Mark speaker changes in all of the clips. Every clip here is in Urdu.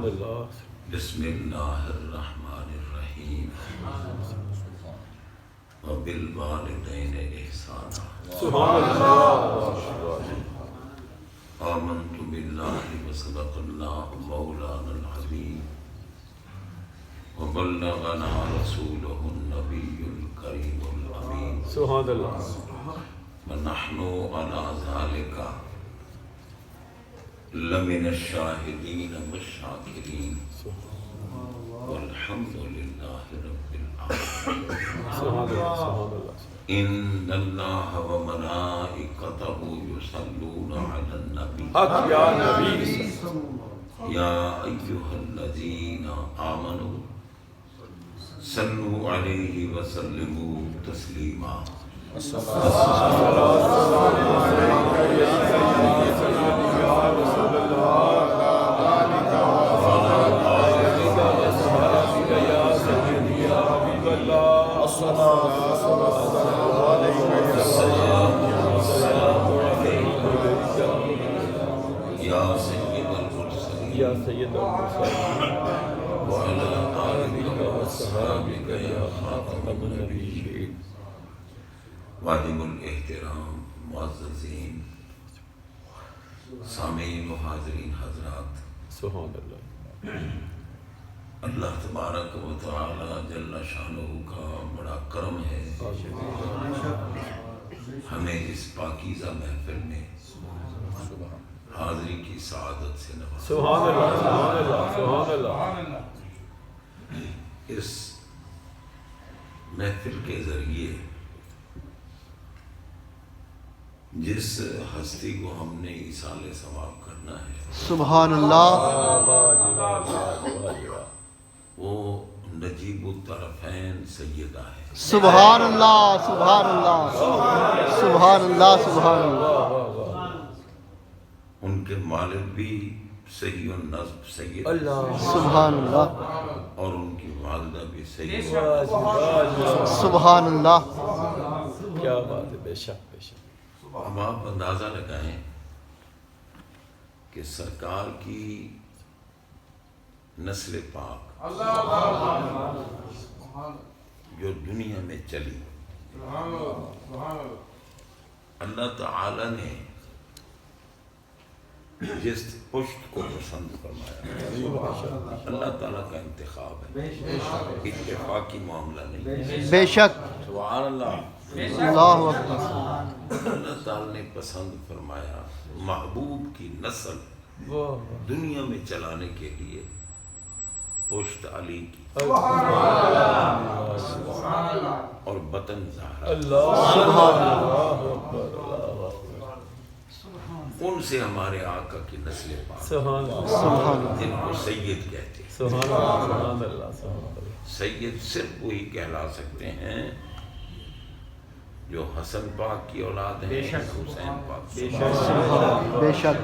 Speaker 1: بسم اللہ الرحمن الرحیم وبالوالدین احسانا
Speaker 2: سبحان اللہ.
Speaker 1: آمنت باللہ وصدق اللہ مولانا العظیم وبلغنا رسولہ النبی الکریم الامین
Speaker 2: سبحان اللہ.
Speaker 1: ونحن علی ذالک لمن الشاہدین والشاکرین والحمد للہ رب العالمین.
Speaker 2: سبحان اللہ. سبحان اللہ.
Speaker 1: ان اللہ وملائکتہ یصلون علی النبی
Speaker 2: حق یا نبی.
Speaker 1: یا ایہا الذین آمنوا صلوا علیہ وسلموا تسلیما. یا سید المرسلین
Speaker 2: یا سید المرسلین
Speaker 1: وعلی آلک واصحابک یا خاتم
Speaker 2: ابو
Speaker 1: النبیین.
Speaker 2: نبی.
Speaker 1: واجب الاحترام معززین سامعین و حاضرین حضرات،
Speaker 2: سبحان اللہ.
Speaker 1: اللہ تبارک و تعالی جل شانہ کا بڑا کرم ہے، ہمیں اس پاکیزہ محفل میں حاضری کی سعادت سے نوازا.
Speaker 2: سبحان اللہ. سبحان اللہ. سبحان اللہ.
Speaker 1: اس محفل کے ذریعے جس ہستی کو ہم نے ایصال ثواب کرنا ہے
Speaker 3: سبحان اللہ.
Speaker 1: وہ نجیب الطرفین سیدہ ہے.
Speaker 3: سبحان اللہ. سبحان اللہ. سبحان اللہ. سبحان اللہ.
Speaker 1: ان کے والد بھی صحیح النسب سید
Speaker 2: اللہ.
Speaker 3: سبحان اللہ.
Speaker 1: اور ان کی والدہ بھی سید.
Speaker 3: سبحان اللہ.
Speaker 2: کیا بات ہے. بے شک. بے شک.
Speaker 1: اب آپ اندازہ لگائیں کہ سرکار کی نسل پاک جو دنیا میں چلی، اللہ تعالی نے جس پشت کو پسند فرمایا، اللہ تعالیٰ کا انتخاب ہے، اتفاقی معاملہ نہیں.
Speaker 3: بے شک.
Speaker 1: سبحان اللہ.
Speaker 3: اللہ اکبر.
Speaker 1: اللہ تعالیٰ نے پسند فرمایا محبوب کی نسل دنیا میں چلانے کے لیے پشت علی کی اور بطن زہرا.
Speaker 2: سبحان اللہ.
Speaker 1: ان سے ہمارے آقا کی نسل پاک
Speaker 2: سبحان اللہ.
Speaker 3: سبحان اللہ.
Speaker 1: جن کو سید کہتے ہیں.
Speaker 2: سبحان اللہ. سبحان اللہ. سبحان اللہ.
Speaker 1: سید صرف وہی کہلا سکتے ہیں جو حسن پاک کی اولاد ہیں، حسین پاک کی اولاد.
Speaker 3: بے شک.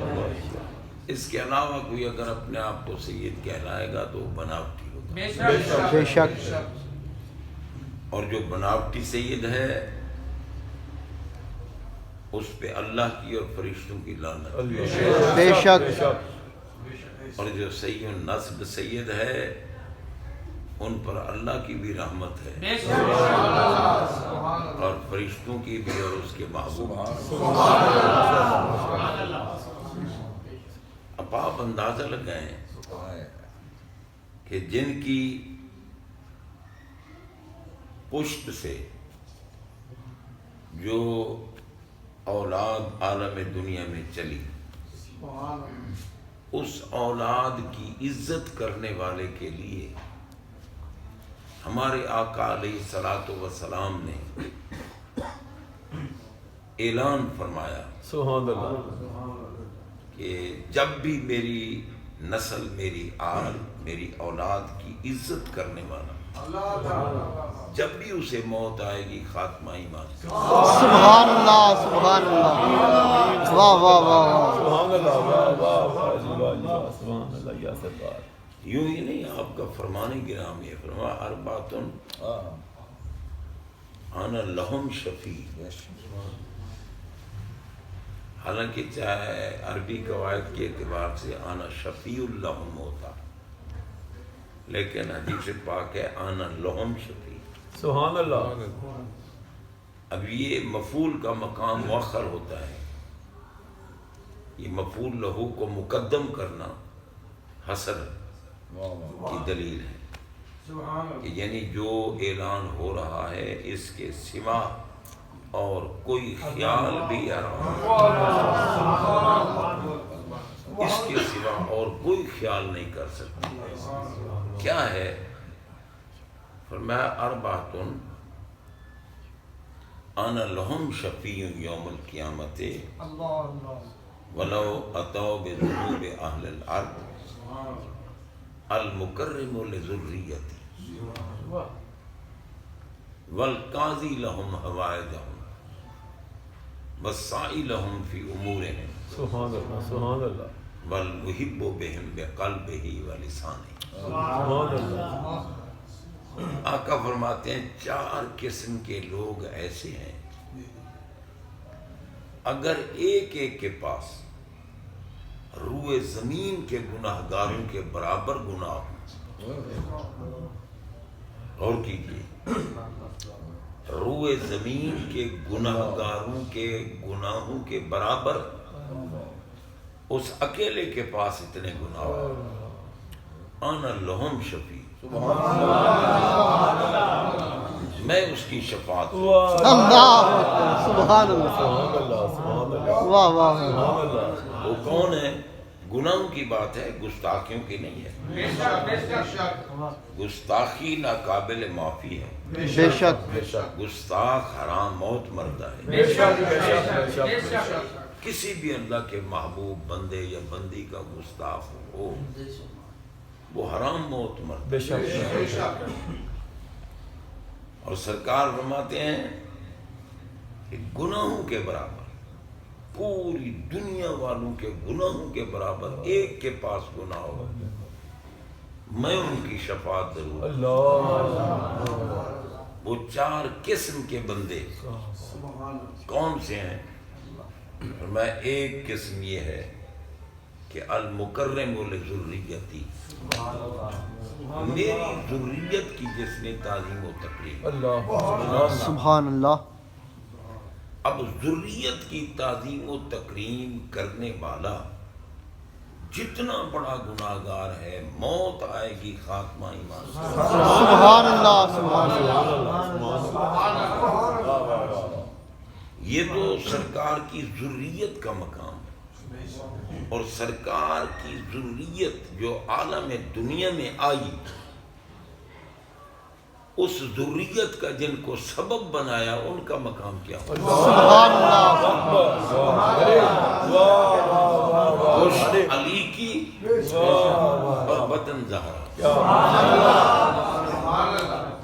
Speaker 1: اس کے علاوہ کوئی اگر اپنے آپ کو سید کہلائے گا تو وہ بناوٹی ہوگا.
Speaker 3: بے شک.
Speaker 1: اور جو بناوٹی سید ہے اس پہ اللہ کی اور فرشتوں کی لعنت.
Speaker 3: بے شک.
Speaker 1: اور جو صحیح النسب سید ہے ان پر اللہ کی بھی رحمت ہے اور فرشتوں کی بھی اور اس کے محبوب. اب آپ اندازہ لگائیں کہ جن کی پشت سے جو اولاد عالم دنیا میں چلی، اس اولاد کی عزت کرنے والے کے لیے ہمارے آقا علیہ الصلوۃ والسلام نے اعلان فرمایا
Speaker 2: سبحان اللہ.
Speaker 1: کہ جب بھی میری نسل، میری آل، میری اولاد کی عزت کرنے والا جب بھی اسے موت آئے گی خاتمہ ایمان.
Speaker 3: سبحان اللہ. سبحان اللہ. واہ واہ واہ.
Speaker 2: سبحان اللہ. واہ واہ واہ. سبحان اللہ. یا سرکار.
Speaker 1: یوں ہی نہیں، آپ کا فرمان گرام یہ فرما اربعۃ انا لہم شفیع. حالانکہ چاہے عربی قواعد کے اعتبار سے آنا شفیع اللہم ہوتا، لیکن حدیث پاک ہے آنا لہم شفیع.
Speaker 2: سبحان اللہ.
Speaker 1: اب یہ مفعول کا مقام مؤخر ہوتا ہے. یہ مفعول لہو کو مقدم کرنا حسر کی دلیل ہے کہ یعنی جو اعلان ہو رہا ہے اس کے سوا اور کوئی خیال بھی اس کے سوا اور کوئی خیال نہیں کر سکتا. کیا ہے؟ فرمایا اربعۃ انا لہم شفیع یوم القیامت ولو اتوا بذنوب اہل الارض المکرم لذریتی والقاضی لہم حوائجہم والسائی لہم فی امورہم
Speaker 2: سبحان اللہ. سبحان اللہ.
Speaker 1: والمحب بہم بقلبہ ولسانہ.
Speaker 2: سبحان اللہ.
Speaker 1: آقا فرماتے ہیں 4 قسم کے لوگ ایسے ہیں اگر ایک ایک کے پاس روئے زمین کے گناہ گاروں کے برابر گناہ ہوں. غور کیجیے، روئے زمین کے گناہ گاروں کے گناہوں کے برابر اس اکیلے کے پاس اتنے گناہ ہوں. انا لہم شفیع، میں اس کی شفاعت
Speaker 3: اللہ سبحان اللہ.
Speaker 2: سبحان اللہ. سبحان اللہ.
Speaker 3: واہ واہ.
Speaker 2: سبحان اللہ.
Speaker 1: وہ کون ہے؟ گناہوں کی بات ہے، گستاخیوں کی نہیں ہے. گستاخی ناقابل معافی ہے.
Speaker 3: بے شک.
Speaker 1: گستاخ حرام موت مرتا ہے.
Speaker 2: بے شک. بے شک. بے شک. بے شک.
Speaker 1: کسی بھی اللہ کے محبوب بندے یا بندی کا گستاخ ہو وہ حرام موت مرتا
Speaker 2: بے شک.
Speaker 1: اور سرکار فرماتے ہیں کہ گناہوں کے برابر، پوری دنیا والوں کے گناہوں کے برابر ایک کے پاس گناہ ہو میں ان کی شفاعت ضرور.
Speaker 2: اللہ.
Speaker 1: وہ 4 قسم کے بندے کون سے ہیں؟ میں ایک قسم یہ ہے کہ المکرم لذریتی، میری ذریت کی جس نے تعظیم و تقریم.
Speaker 2: اللہ.
Speaker 3: سبحان اللہ.
Speaker 1: اب ذریت کی تعظیم و تکریم کرنے والا جتنا بڑا گناہگار ہے موت آئے گی خاتمہ ایمان.
Speaker 3: سبحان اللہ. سبحان اللہ.
Speaker 1: یہ تو سرکار کی ذریت کا مقام ہے. اور سرکار کی ذریت جو عالم دنیا میں آئی، اس ذریت کا جن کو سبب بنایا ان کا مقام کیا ہو؟
Speaker 3: سبحان اللہ.
Speaker 1: خوش علی کی اور وطن زہرا.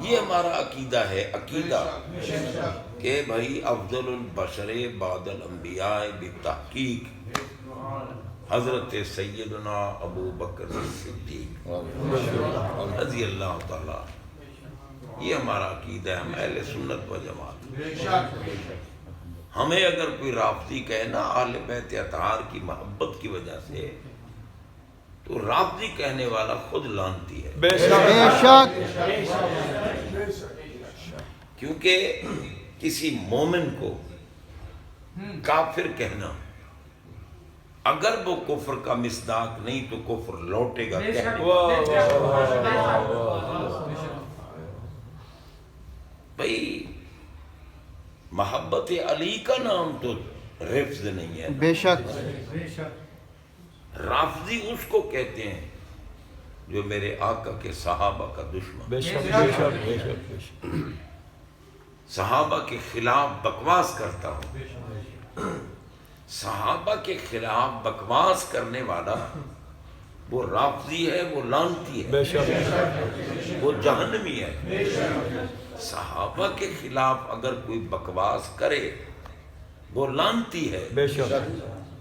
Speaker 1: یہ ہمارا عقیدہ ہے. عقیدہ کہ بھائی افضل البشر بعد الانبیاء بالتحقیق حضرت سیدنا ابو بکر صدیق رضی اللہ تعالی. یہ ہمارا عقیدہ ہے. ہم اہل سنت و جماعت. ہمیں اگر کوئی رافضی کہے نا اہل بیت اطہار کی محبت کی وجہ سے، تو رافضی کہنے والا خود لعنتی ہے.
Speaker 2: بے
Speaker 3: بے شک.
Speaker 1: کیونکہ کسی مومن کو کافر کہنا اگر وہ کفر کا مصداق نہیں تو کفر لوٹے گا. بھئی محبت علی کا نام تو رفض نہیں ہے.
Speaker 3: بے شک.
Speaker 1: رافضی اس کو کہتے ہیں جو میرے آقا کے صحابہ کا دشمن،
Speaker 2: بے شک. بے شک. بے شک. بے شک.
Speaker 1: صحابہ کے خلاف بکواس کرتا ہوں. صحابہ کے خلاف بکواس کرنے والا وہ رافضی ہے، وہ لعنتی ہے،
Speaker 2: بے شک.
Speaker 1: وہ جہنمی ہے. صحابہ کے خلاف اگر کوئی بکواس کرے وہ لعنتی ہے.
Speaker 2: بے شک.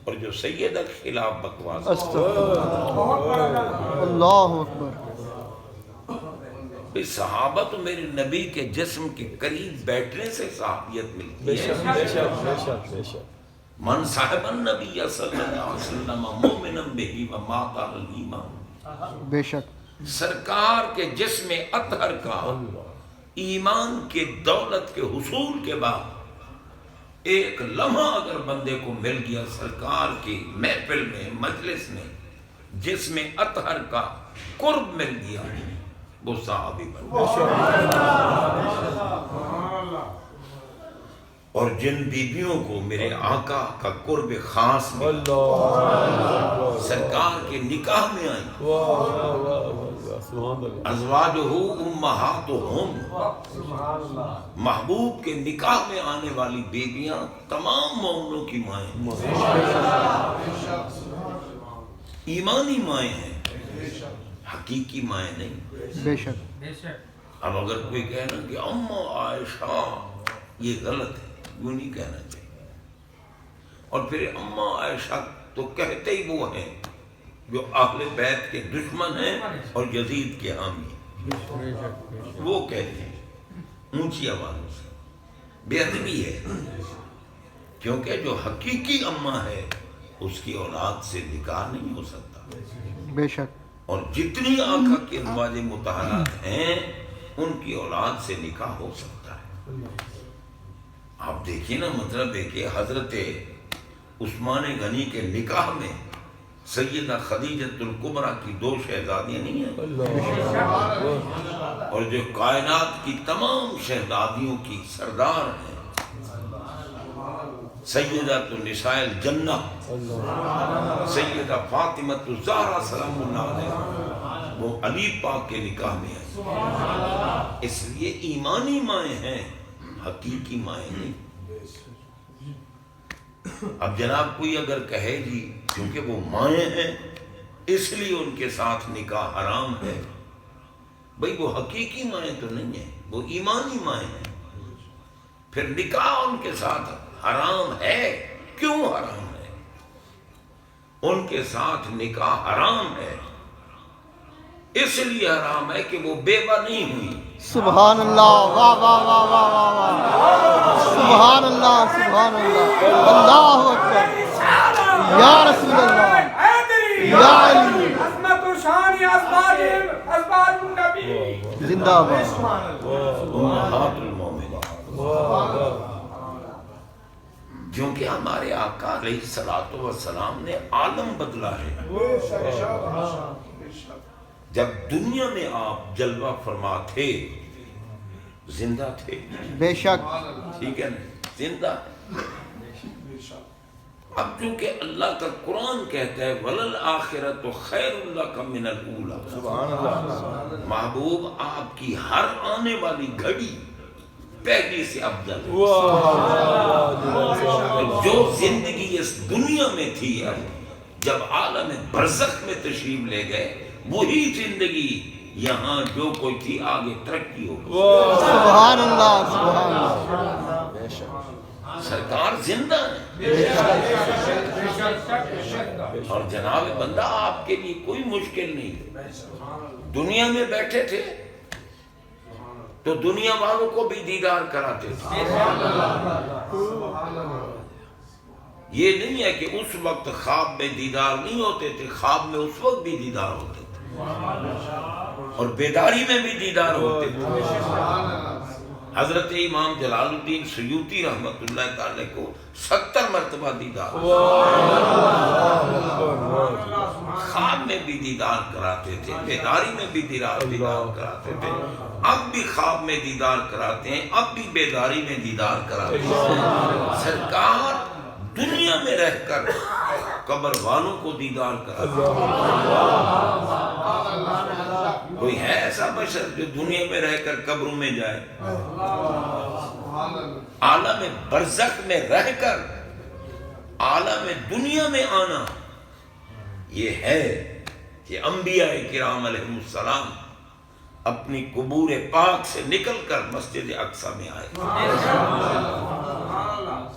Speaker 1: اور جو سیدہ کے خلاف بکواس
Speaker 3: اللہ اکبر.
Speaker 1: بھئی صحابہ تو میرے نبی کے جسم کے قریب بیٹھنے سے صحابیت
Speaker 2: بے
Speaker 1: ملتی
Speaker 2: شک.
Speaker 1: ہے.
Speaker 2: بے شک. بے شک. بے شک.
Speaker 1: من صاحب النبی صلی اللہ علیہ وسلم مومنا بہ ومات الایمان.
Speaker 3: بے شک.
Speaker 1: سرکار کے جسم اطہر کا ایمان کے دولت کے حصول کے بعد ایک لمحہ اگر بندے کو مل گیا سرکار کی محفل میں مجلس میں جسم اطہر کا قرب مل گیا وہ صحابی بن گیا۔ اور جن بیویوں کو میرے آقا کا قرب خاص ملا سرکار کے نکاح میں آئی ازواجہ امہاتہم محبوب کے نکاح میں آنے والی بیویاں تمام مومنوں کی مائیں ایمانی مائیں ہیں حقیقی مائیں نہیں۔
Speaker 3: بے شک
Speaker 1: اب اگر کوئی کہنا کہ اماں عائشہ یہ غلط ہے یوں نہیں کہنا چاہیے۔ اور پھر اماں عائشہ تو کہتے ہی وہ ہیں جو اہل بیت کے دشمن ہیں اور یزید کے حامی وہ کہتے ہیں اونچی آوازوں سے بے ادبی ہے، کیونکہ جو حقیقی اماں ہے اس کی اولاد سے نکاح نہیں ہو سکتا۔
Speaker 3: بے شک
Speaker 1: اور جتنی آقا کی ازواج مطہرات ہیں ان کی اولاد سے نکاح ہو سکتا ہے۔ آپ دیکھیے نا مطلب ہے کہ حضرت عثمان غنی کے نکاح میں سیدہ خدیجۃ الکبریٰ کی 2 شہزادیاں نہیں ہیں اور جو کائنات کی تمام شہزادیوں کی سردار ہیں سیدۃ النساء الجنہ سیدہ فاطمہ الزہرا سلام اللہ علیہا وہ علی پاک کے نکاح میں ہیں۔ اس لیے ایمانی مائیں ہیں حقیقی مائیں نہیں۔ اب جناب کوئی اگر کہے جی کیونکہ وہ مائیں ہیں اس لیے ان کے ساتھ نکاح حرام ہے، بھئی وہ حقیقی مائیں تو نہیں ہیں، وہ ایمانی مائیں ہیں، پھر نکاح ان کے ساتھ حرام ہے۔ کیوں حرام ہے؟ ان کے ساتھ نکاح حرام ہے اس لیے حرام ہے کہ وہ بیوہ نہیں ہوئی۔
Speaker 3: سبحان اللہ، واہ واہ واہ واہ واہ واہ، سبحان اللہ سبحان اللہ، اللہ اکبر، یا رسول اللہ، یا علی،
Speaker 4: عظمت و شان ازواج النبی
Speaker 3: زندہ باد۔
Speaker 1: امہات المومنین، کیونکہ ہمارے آقا علیہ الصلوۃ والسلام نے عالم بدلا ہے۔ جب دنیا میں آپ جلوہ فرما تھے زندہ تھے،
Speaker 3: بے شک
Speaker 1: ٹھیک ہے نا، زندہ۔ اب چونکہ اللہ کا قرآن کہتا ہے وَلَلْآخِرَةُ خَيْرٌ لَكَ مِنَ الْأُولَىٰ، محبوب آپ کی ہر آنے والی گھڑی پہلی سے افضل ہے۔ جو زندگی اس دنیا میں تھی اب جب عالم برزخ میں تشریف لے گئے وہی زندگی یہاں جو کوئی تھی آگے ترقی ہو گئی۔
Speaker 3: سبحان اللہ سبحان اللہ،
Speaker 1: سرکار زندہ ہے اور جناب بندہ آپ کے لیے کوئی مشکل نہیں۔ دنیا میں بیٹھے تھے تو دنیا والوں کو بھی دیدار کراتے تھے۔ یہ نہیں ہے کہ اس وقت خواب میں دیدار نہیں ہوتے تھے، خواب میں اس وقت بھی دیدار ہوتے تھے اور بیداری میں بھی دیدار ہوتے تھے۔ حضرت امام جلال الدین سیوطی رحمت اللہ تعالی کو 70 مرتبہ دیدار، خواب میں بھی دیدار کراتے تھے، بیداری میں بھی دیدار کراتے تھے، اب بھی خواب میں دیدار کراتے ہیں، اب بھی بیداری میں دیدار کراتے ہیں۔ سرکار دنیا میں رہ کر قبر والوں کو دیدار کراتے ہیں۔ کوئی ہے ایسا بشر جو دنیا میں رہ کر قبروں میں جائے؟ عالم برزخ میں رہ کر عالم دنیا میں آنا یہ ہے کہ انبیاء کرام علیہ السلام اپنی قبور پاک سے نکل کر مسجد اقصی میں آئے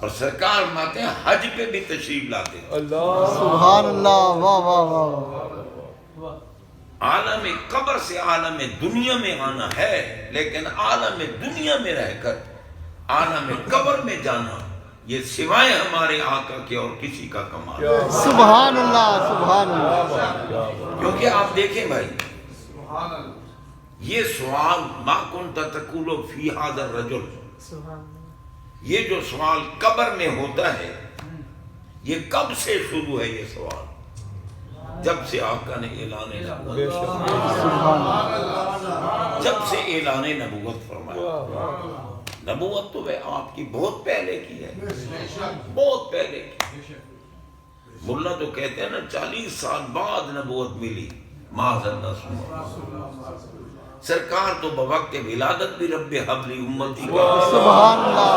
Speaker 1: اور سرکار ماتے ہیں حج پہ بھی تشریف لاتے ہیں۔
Speaker 3: سبحان اللہ، واہ واہ واہ،
Speaker 1: عالم قبر سے عالم دنیا میں آنا ہے لیکن عالم دنیا میں رہ کر عالم قبر میں جانا یہ سوائے ہمارے آقا کے اور کسی کا کمال ہے۔
Speaker 3: سبحان اللہ سبحان اللہ،
Speaker 1: کیونکہ آپ دیکھیں بھائی یہ سوال ما کنت تقول فی ھذا الرجل، یہ جو سوال قبر میں ہوتا ہے یہ کب سے شروع ہے؟ یہ سوال جب سے آقا نے اعلان نبوت، جب سے اعلان نبوت فرمایا۔ نبوت تو وہ آپ کی بہت پہلے کی ہے، بہت پہلے کی۔ ملا تو کہتے ہیں نا 40 سال بعد نبوت ملی، معاذ اللہ سرکار تو بوقت ولادت بھی رب حبلی امتی کا،
Speaker 3: سبحان اللہ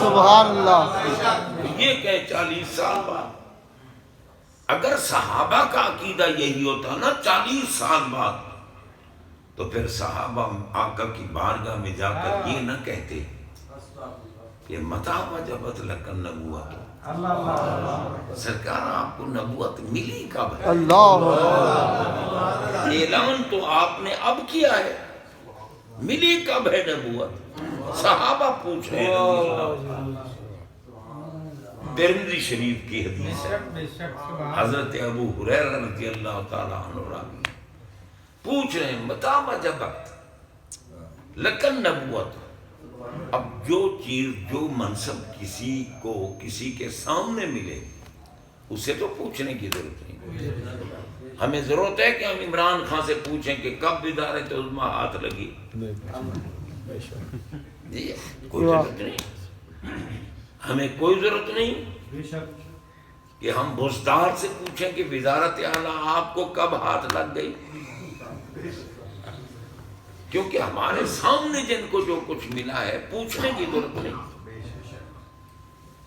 Speaker 3: سبحان اللہ۔
Speaker 1: یہ کہ 40 سال بعد، اگر صحابہ کا عقیدہ یہی ہوتا نا 40 سال بعد، تو پھر صحابہ آقا کی بارگاہ میں جا کر یہ نہ کہتے کہ متى وجبت لک النبوۃ، سرکار آپ کو نبوت ملی کب ہے؟
Speaker 3: اللہ
Speaker 1: اعلان تو آپ نے اب کیا ہے، ملی کب ہے نبوت؟ صحابہ پوچھ رہے ہیں۔ ترمذی شریف کی حدیث ہے، حضرت ابو ہریرہ رضی اللہ تعالیٰ عنہ راوی پوچھ رہے ہیں متى وجبت لک النبوۃ۔ اب جو چیز جو منصب کسی کو کسی کے سامنے ملے اسے تو پوچھنے کی ضرورت نہیں۔ ہمیں ضرورت ہے کہ ہم عمران خان سے پوچھیں کہ کب بدارت عظمیٰ ہاتھ لگی؟ جی کوئی ضرورت نہیں، ہمیں کوئی ضرورت نہیں کہ ہم بزدار سے پوچھیں کہ وزارت اعلیٰ آپ کو کب ہاتھ لگ گئی، کیونکہ ہمارے سامنے جن کو جو کچھ ملا ہے پوچھنے کی ضرورت نہیں۔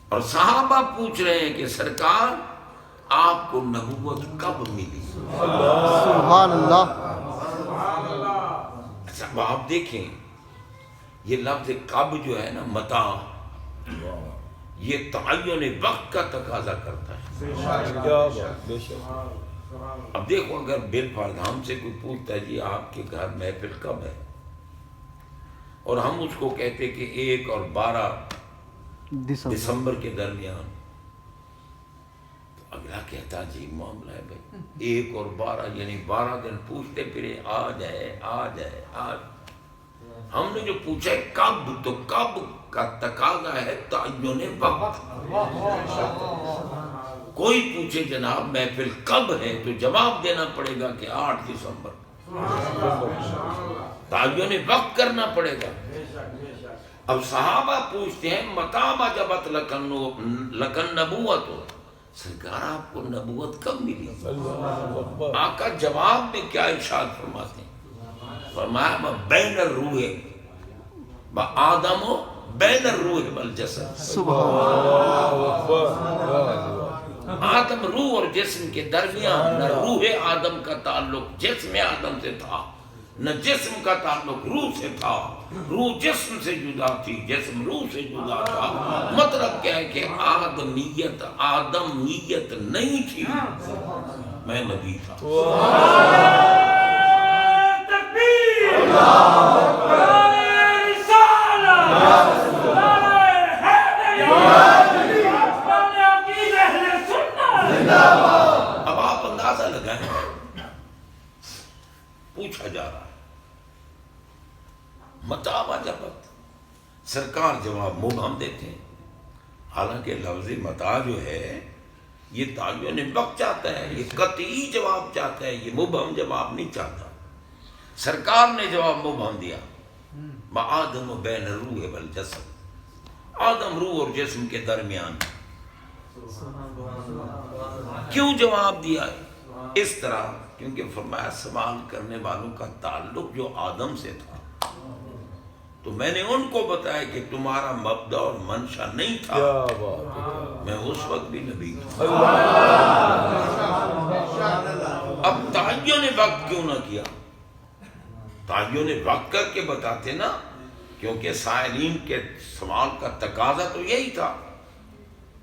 Speaker 1: اور صحابہ پوچھ رہے ہیں کہ سرکار آپ کو نبوت کب ملی؟
Speaker 3: سبحان اللہ۔
Speaker 1: اچھا آپ دیکھیں یہ لفظ کب جو ہے نا متا، یہ تعین وقت کا تقاضا کرتا ہے۔ اب دیکھو اگر بالفرض ہم سے کوئی پوچھتا ہے جی آپ کے گھر محفل کب ہے، اور ہم اس کو کہتے کہ 1 اور 12 دسمبر کے درمیان، تو اگلا کہتا جی معاملہ ہے بھائی 1 اور 12 یعنی 12 دن پوچھتے پھرے آ جائے آ جائے آج۔ ہم نے جو پوچھا ہے کب، تو کب کا تقاضا ہے تعین وقت۔ کوئی پوچھے جناب محفل کب ہے تو جواب دینا پڑے گا کہ 8 دسمبر، تعین وقت کرنا پڑے گا۔ اب صحابہ پوچھتے ہیں متى وجبت لک النبوۃ، سرکار آپ کو نبوت کب ملی؟ آقا جواب میں کیا ارشاد فرماتے ہیں؟ فرمایا بین الروح و آدم بین الروح والجسد، آدم روح اور جسم کے درمیان نہ روح آدم کا تعلق جسم آدم سے تھا، نہ جسم کا تعلق روح سے تھا، روح جسم سے جدا تھی، جسم روح سے جدا تھا۔ مطلب کیا ہے کہ آدمیت نہیں تھی، میں نبی تھا۔ اب آپ اندازہ لگائیں، پوچھا جا رہا ہے متى وجبت، سرکار جواب مبہم دیتے ہیں، حالانکہ لفظ متى جو ہے یہ تعین وقت چاہتا ہے، یہ قطعی جواب چاہتا ہے، یہ مبہم جواب نہیں چاہتا۔ سرکار نے جواب مبہم دیا، آدم بین الروح والجسد، آدم روح اور جسم کے درمیان۔ کیوں جواب دیا اس طرح؟ کیونکہ فرمایا سوال کرنے والوں کا تعلق جو آدم سے تھا، تو میں نے ان کو بتایا کہ تمہارا مبدا اور منشا نہیں تھا، میں اس وقت بھی نبی تھا۔ اب تعین وقت کیوں نہ کیا؟ تعین وقت کر کے بتاتے نا، کیونکہ سائلین کے سوال کا تقاضا تو یہی تھا،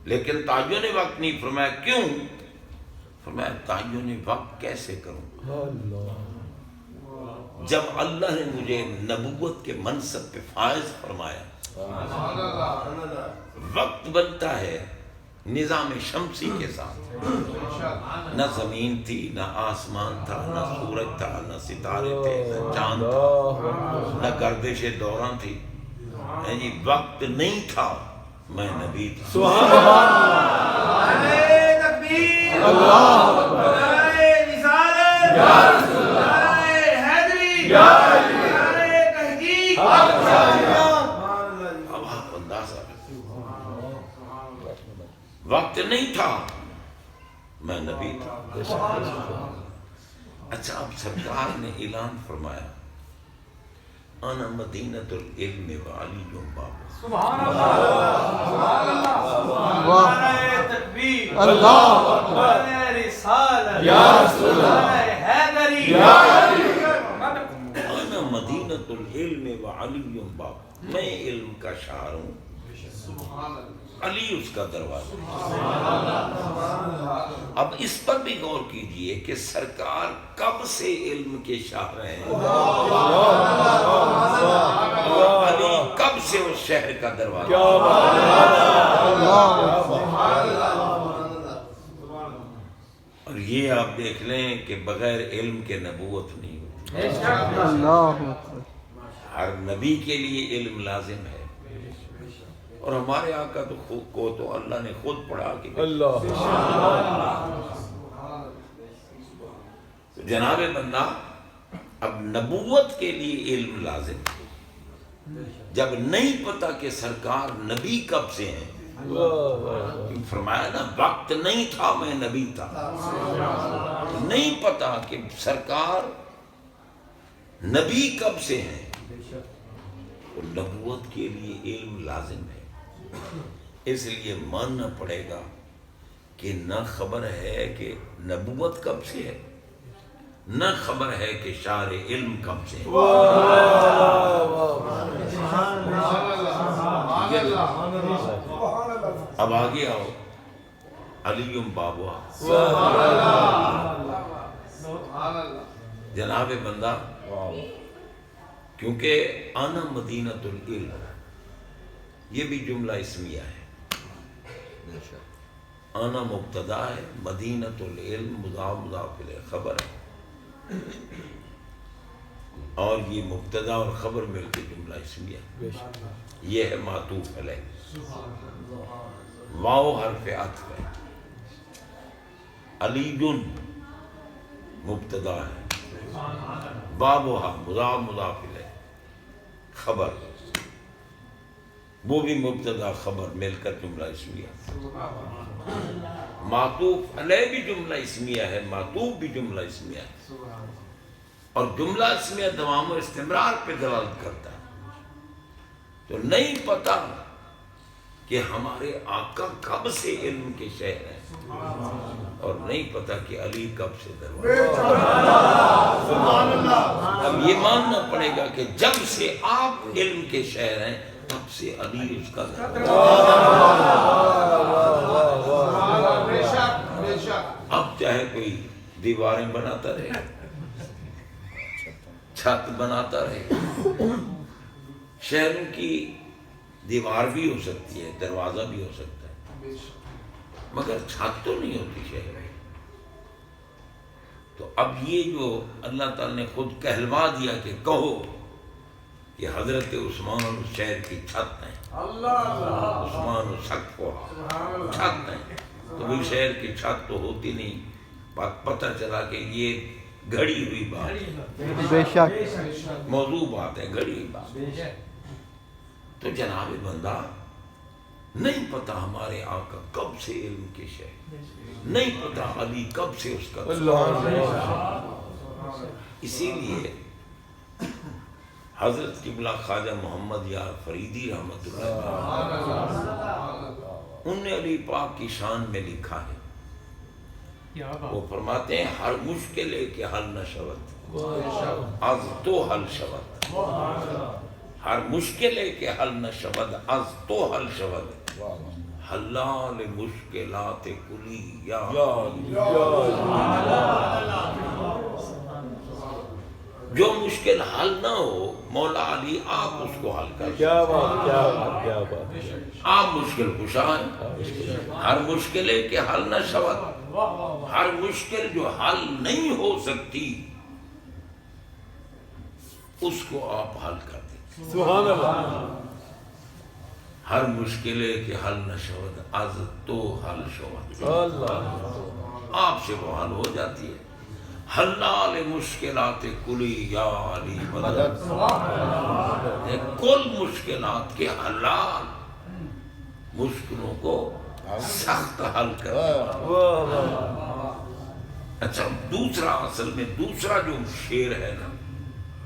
Speaker 1: لیکن تعین وقت نہیں فرمایا۔ کیوں؟ فرمایا تعین وقت کیسے کروں جب اللہ نے مجھے نبوت کے منصب پہ فائز فرمایا۔ وقت بنتا ہے نظام شمسی کے ساتھ، نہ زمین تھی، نہ آسمان تھا، نہ سورج تھا، نہ ستارے تھے، نہ چاند تھا، نہ گردش دوران تھی، یعنی وقت نہیں تھا، میں نبی تھا۔
Speaker 4: نعرہ تکبیر،
Speaker 3: اللہ
Speaker 4: نعرہ رسالت، نعرہ حیدری، نعرہ تحقیق۔
Speaker 1: اب آپ اندازہ وقت نہیں تھا، میں نبی تھا۔ اچھا، اب سرکار نے اعلان فرمایا انا مدینۃ العلم وعلی باب،
Speaker 4: سبحان اللہ، سبحان اللہ،
Speaker 3: واہ
Speaker 4: نعرہ تکبیر،
Speaker 3: اللہ
Speaker 4: نعرہ رسالت،
Speaker 2: یا رسول اللہ،
Speaker 4: نعرہ حیدری،
Speaker 2: یا علی،
Speaker 1: انا مدینۃ العلم وعلی باب، میں علم کا شہر ہوں، علی اس کا دروازہ۔ اب اس پر بھی غور کیجئے کہ سرکار کب سے علم کے شاہر ہیں، اور علی کب سے اس شہر کا دروازہ۔ اور یہ آپ دیکھ لیں کہ بغیر علم کے نبوت نہیں ہوتی،
Speaker 3: اللہ اکبر
Speaker 1: ہر نبی کے لیے علم لازم ہے، اور ہمارے آقا تو خود کو تو اللہ نے خود پڑھا کہ
Speaker 2: اللہ،
Speaker 1: جناب بندہ اب نبوت کے لیے علم لازم ہے۔ جب نہیں پتا کہ سرکار نبی کب سے ہیں، فرمایا نا وقت نہیں تھا، میں نبی تھا، نہیں پتا کہ سرکار نبی کب سے ہیں، تو نبوت کے لیے علم لازم ہے۔ اس لیے ماننا پڑے گا کہ نہ خبر ہے کہ نبوت کب سے ہے، نہ خبر ہے کہ شار علم کب سے ہے۔ اب آگے آؤ، علی بابا، جناب بندہ، کیونکہ انا مدینۃ العلم یہ بھی جملہ اسمیہ ہے، انا مبتدا ہے، مدینۃ العلم مضاف مضاف الیہ خبر ہے، اور یہ مبتدا اور خبر مل کے جملہ اسمیہ، یہ ہے معطوف علیہ، واو حرف عطف ہے، علی مبتدا ہے، بابھا مضاف مضاف الیہ خبر، وہ بھی مبتدا خبر مل کر جملہ اسمیہ، معطوف علیہ بھی جملہ اسمیہ ہے، معطوف بھی جملہ اسمیہ ہے، اور جملہ اسمیہ دوام و استمرار پہ دلالت کرتا ہے۔ تو نہیں پتا کہ ہمارے آقا کب سے علم کے شہر ہیں، اور نہیں پتا کہ علی کب سے دروازہ۔ اب یہ ماننا پڑے گا کہ جب سے آپ علم کے شہر ہیں تب سے علی اس کا اب چاہے کوئی دیواریں بناتا رہے، چھت بناتا رہے، شہروں کی دیوار بھی ہو سکتی ہے، دروازہ بھی ہو سکتا ہے، مگر چھت تو نہیں ہوتی شہر میں۔ تو اب یہ جو اللہ تعالی نے خود کہلوا دیا کہ کہو کہ حضرت عثمان اس شہر کی چھت ہیں، عثمان سقف چھت ہیں، تو وہ شہر کی چھت تو ہوتی نہیں، پتہ چلا کہ یہ گھڑی ہوئی بات ہے،
Speaker 3: بے شک
Speaker 1: موضوع بات ہے، گھڑی ہوئی بات۔ تو جناب بندہ نہیں پتا ہمارے آقا کب سے علم کے شہر، نہیں پتا علی کب سے اس کا، اسی لیے حضرت قبلہ خواجہ محمد یار فریدی رحمۃ اللہ انہوں نے علی پاک کی شان میں لکھا ہے، وہ فرماتے ہیں ہر مشکل کے حل نہ شود از تو حل شود، ہر مشکل کے حل نہ شود از تو حل شود، حلال مشکلات کلی یا جو مشکل حل نہ ہو مولا علی آپ اس کو حل کر
Speaker 2: کیا بات کیا بات کیا بات
Speaker 1: آپ مشکل کشا ہیں ہر مشکل کے حل نہ شود ہر مشکل جو حل نہیں ہو سکتی اس کو آپ حل کر دیں
Speaker 2: سبحان اللہ
Speaker 1: ہر مشکل کے حل نہ شود از تو حل شود
Speaker 2: اللہ
Speaker 1: آپ سے وہ حل ہو جاتی ہے حلال مشکلات کلی یا علی مدد کل مشکلات کے حلال مشکلوں کو سخت حل کرنے والا اچھا دوسرا اصل میں دوسرا جو شعر ہے نا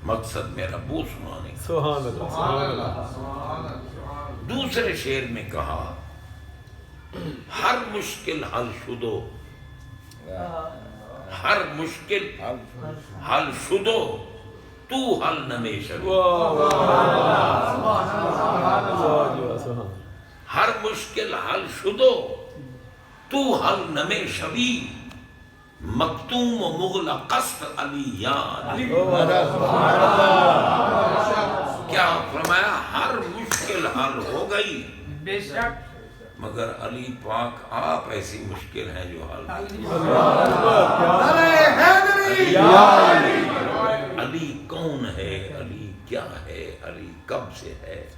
Speaker 1: مقصد میرا وہ سنانے کا
Speaker 2: سبحان اللہ سبحان اللہ
Speaker 1: دوسرے شعر میں کہا ہر مشکل حل شدو ہر مشکل حل شدو تو حل نمی شوی ہر مشکل حل شدو تو حل نمی شوی مکتوم و مغلق است علی یا علی کیا فرمایا ہر مشکل حل ہو گئی
Speaker 4: بے شک
Speaker 1: مگر علی پاک آپ ایسی مشکل ہیں جو حل علی کون ہے علی کیا ہے علی کب سے ہے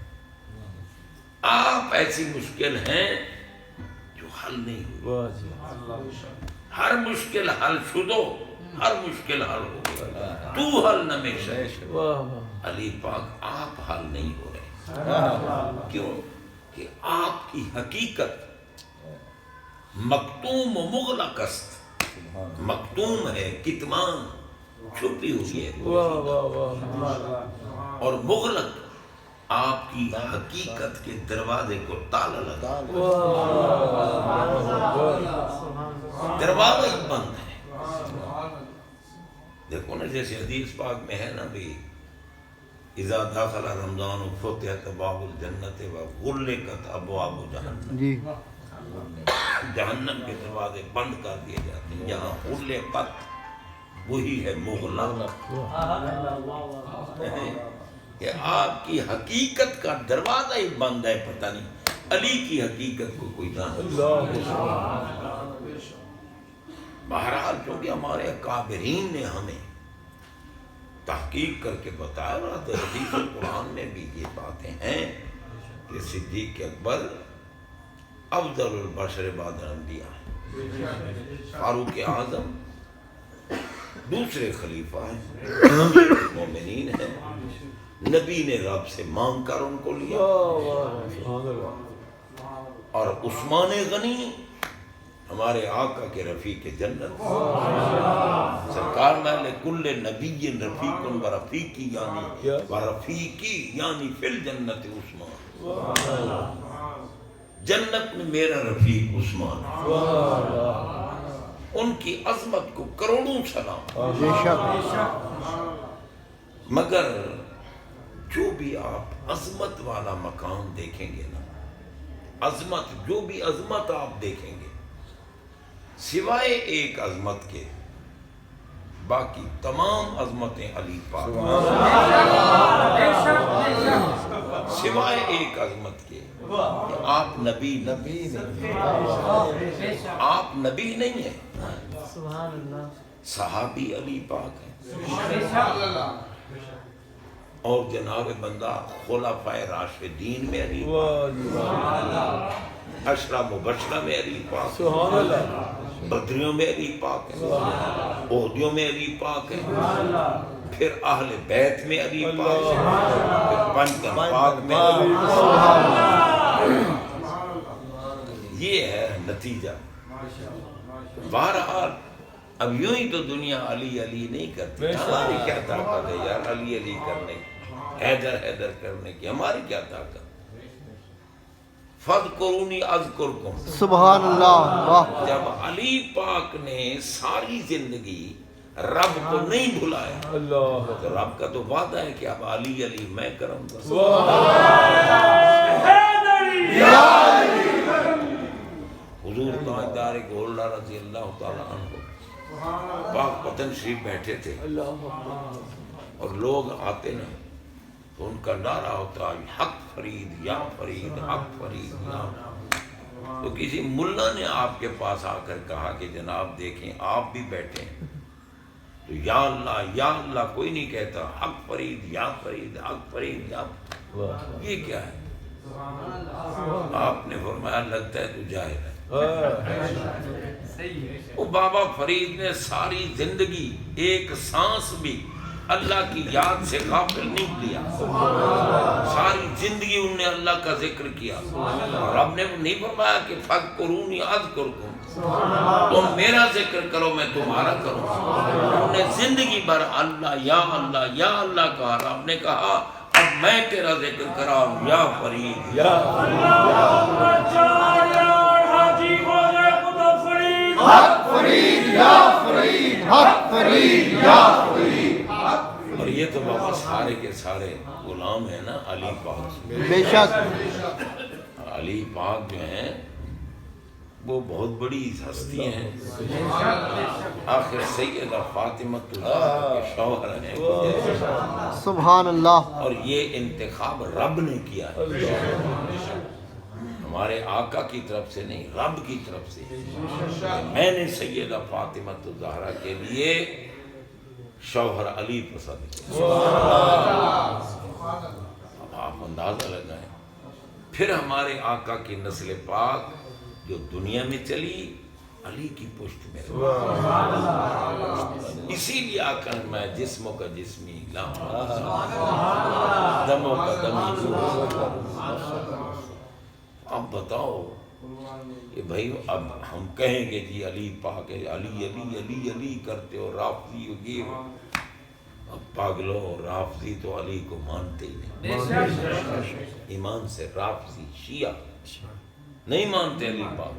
Speaker 1: آپ ایسی مشکل ہیں جو حل نہیں ہوئی ہر مشکل حل شدو ہر مشکل حل ہو گئی تو حل نمیشہ علی پاک آپ حل نہیں ہو رہے کیوں کہ آپ کی حقیقت مکتوم و مغلق است مکتوم ہے کتمان چھپی ہوئی ہے اور مغلق آپ کی حقیقت کے دروازے کو تالا لگا دروازہ ہی بند ہے دیکھو نا جیسے حدیث پاک میں ہے نا بھی اذا داخل رمضان فتحت باب الجنت وغلقت ابواب جہنم
Speaker 3: جی
Speaker 1: جہنم کے دروازے بند کر دیے جاتے ہیں یہاں غلقت وہی ہے مغلق کہ آپ کی حقیقت کا دروازہ ہی بند ہے پتہ نہیں علی کی حقیقت کو کوئی جانتا بہرحال چونکہ ہمارے اکابرین نے ہمیں تحقیق کر کے بتایا رہا تو حدیث قرآن میں بھی یہ باتیں ہیں کہ صدیق اکبر افضل البشر بعد الانبیاء فاروق اعظم دوسرے خلیفہ ہیں مومنین ہیں نبی نے رب سے مانگ کر ان کو لیا اور عثمان غنی ہمارے آقا کے رفیق جنت سرکار میں لکل نبی رفیق و رفیقی یعنی و رفیقی یعنی فی الجنت عثمان جنت میں میرا رفیق عثمان ان کی عظمت کو کروڑوں سلام مگر جو بھی آپ عظمت والا مقام دیکھیں گے نا عظمت جو بھی عظمت آپ دیکھیں گے سوائے ایک عظمت کے باقی تمام عظمتیں علی پاک سوائے ایک عظمت کے آپ نبی آپ نبی نہیں ہیں صحابی علی پاک ہیں اور جناب بندہ خلفائے راشدین میں علی پاک عشرہ مبشرہ میں علی پاک بدریوں میں علی پاک ہے عہدیوں میں علی پاک ہے پھر اہل بیت میں علی پاک ہے پھر پنجتن پاک میں علی پاک یہ ہے نتیجہ بہرحال اب یوں ہی تو دنیا علی علی نہیں کرتی ہماری کیا طاقت ہے یار علی علی کرنے کی حیدر حیدر کرنے کی ہماری کیا طاقت فَاذْكُرُونِي أَذْكُرْكُمْ
Speaker 3: سبحان اللہ واہ
Speaker 1: جب علی پاک نے ساری زندگی رب کو نہیں بھلایا تو رب کا تو وعدہ ہے کہ اب علی علی میں کروں گا حضور تاجدار گولڈا رضی اللہ تعالیٰ عنہ پاک پتن شریف بیٹھے تھے لوگ آتے نا تو ان کا نعرہ ہوتا ہے حق فرید یا فرید، حق فرید یا۔ تو کسی ملا نے آپ کے پاس آ کر کہا کہ جناب دیکھیں آپ بھی بیٹھے ہیں تو یا اللہ کوئی نہیں کہتا، حق فرید یا فرید، حق فرید یا فرید۔ یہ کیا ہے؟ آپ نے فرمایا لگتا ہے تو جاہل ہے۔ وہ بابا فرید نے ساری زندگی ایک سانس بھی اللہ کی یاد سے غافل نہیں کیا، ساری زندگی انہوں نے اللہ کا ذکر کیا۔ رب نے نہیں فرمایا کہ فَاذْكُرُونِي أَذْكُرْكُمْ، تم میرا ذکر کرو میں تمہارا کروں۔ انہوں نے زندگی بھر اللہ یا اللہ کہا۔ رب نے کہا اب میں تیرا ذکر کراؤں، یا فرید یا
Speaker 3: حق فرید یا فرید، حق فرید یا فرید۔
Speaker 1: اور یہ تو بابا سارے کے سارے غلام ہیں نا علی پاک۔
Speaker 3: بے شک
Speaker 1: علی پاک جو ہیں وہ بہت بڑی ہستی ہیں، آخر سیدہ فاطمہ الزہرا کے شوہر ہیں،
Speaker 3: سبحان اللہ۔
Speaker 1: اور یہ انتخاب رب نے کیا ہے، ہمارے آقا کی طرف سے نہیں، رب کی طرف سے۔ میں نے سیدہ فاطمہ الزہرا کے لیے شوہر علی پسند کیا۔ اب آپ اندازہ لگائیں، پھر ہمارے آقا کی نسل پاک جو دنیا میں چلی علی کی پشت میں، اسی لیے آقا میں جسموں کا جسمی دموں کا دمی۔ اب بتاؤ کہ بھائی اب ہم کہیں گے جی علی پاک ہے، علی علی علی علی کرتے ہو، رافضی ہو یہ ہو۔ اب پاگلوں، رافضی تو علی کو مانتے ہی نہیں، ایمان سے رافضی شیعہ نہیں مانتے علی پاک۔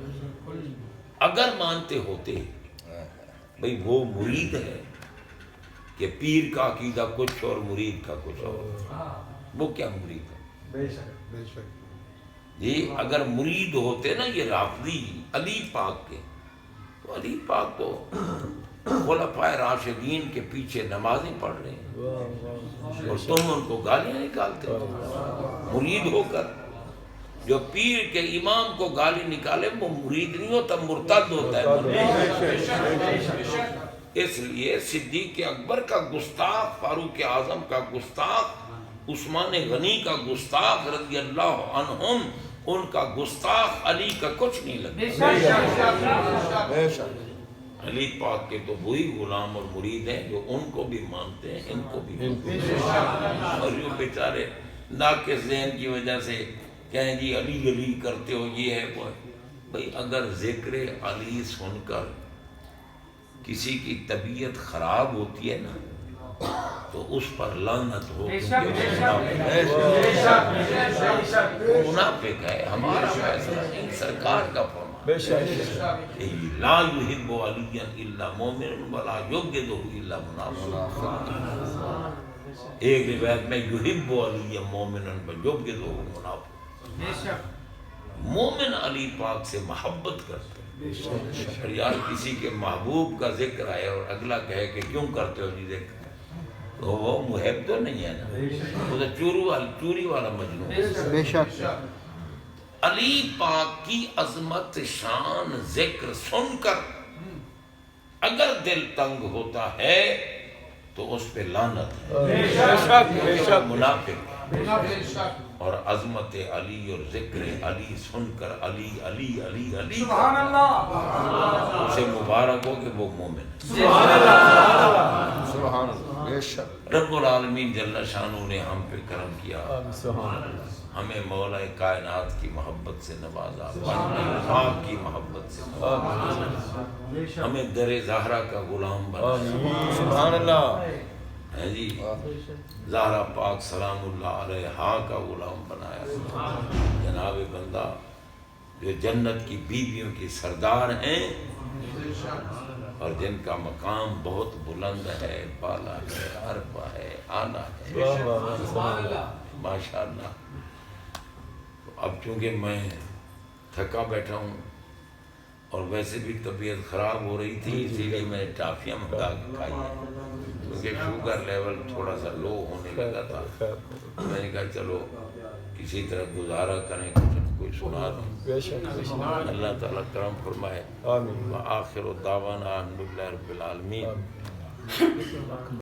Speaker 1: اگر مانتے ہوتے بھئی وہ مرید ہے کہ پیر کا عقیدہ کچھ اور مرید کا کچھ اور، وہ کیا مرید ہے؟ جی اگر مرید ہوتے نا یہ رافضی علی پاک کے، تو علی پاک تو خلفائے راشدین کے پیچھے نمازیں پڑھ رہے ہیں اور تم ان کو گالیاں نکالتے ہو۔ مرید ہو کر جو پیر کے امام کو گالی نکالے وہ مرید نہیں ہوتا، مرتد ہوتا ہے۔ اس لیے صدیق اکبر کا گستاخ، فاروق اعظم کا گستاخ، عثمان غنی کا گستاخ رضی اللہ عنہم، ان کا گستاخ علی کا کچھ نہیں لگتا۔ علی پاک کے تو وہی غلام اور مرید ہیں جو ان کو بھی مانتے ہیں، ان کو بھی مانتے ہیں۔ اور یہ بیچارے ناقص ذہن کی وجہ سے کہیں جی علی علی کرتے ہو، یہ ہے وہ ہے۔ بھئی اگر ذکر علی سن کر کسی کی طبیعت خراب ہوتی ہے نا تو اس پر لعنت ہو، منافق ہے، ہمارا فیصلہ نہیں، سرکار کا فرمان۔ لا یحب علی الا مومن ولا یبغضہ الا منافق۔ ایک روایت میں یحب علی مومن ویبغضہ منافق۔ مومن علی پاک سے محبت کرتے ہیں۔ اور یار کسی کے محبوب کا ذکر آئے اور اگلا کہے کہ کیوں کرتے ہو جی ذکر، تو وہ محب تو نہیں ہے نا، وہ تو چوری والا مجنون ہے۔
Speaker 3: بے شک
Speaker 1: علی پاک کی عظمت، شان، ذکر سن کر اگر دل تنگ ہوتا ہے تو اس پہ لعنت ہے، منافق ہے۔ اور عظمت علی اور ذکر علی سن کر علی علی علی علی
Speaker 4: سبحان اللہ،
Speaker 1: اسے مبارک ہو کہ وہ مومن ہے۔
Speaker 4: سبحان اللہ،
Speaker 3: سبحان اللہ، بے شک
Speaker 1: رب العالمین جل شانہ نے ہم پہ کرم کیا، ہمیں مولا کائنات کی محبت سے نوازا، پاک کی محبت سے نوازا، ہمیں در زہرا کا غلام بنا،
Speaker 2: سبحان اللہ،
Speaker 1: ہے جی زہرا پاک سلام اللہ علیہا کا غلام بنایا۔ جناب بندہ جو جنت کی بیویوں کی سردار ہیں اور جن کا مقام بہت بلند ہے، بالا ہے، عرفہ ہے، اعلیٰ ہے، ماشاءاللہ۔ اب چونکہ میں تھکا بیٹھا ہوں اور ویسے بھی طبیعت خراب ہو رہی تھی، اسی لیے میں نے ٹافیاں منگا کے کھائی ہیں، کیونکہ شوگر لیول تھوڑا سا لو ہونے لگا تھا۔ میں نے کہا چلو کسی طرح گزارا کریں، کچھ نہ کوئی سنا دیں۔
Speaker 2: بے شک بے شک
Speaker 1: اللہ تعالیٰ کرم فرمائے۔
Speaker 2: آمین
Speaker 1: وآخر دعوانا الحمدللہ رب العالمین۔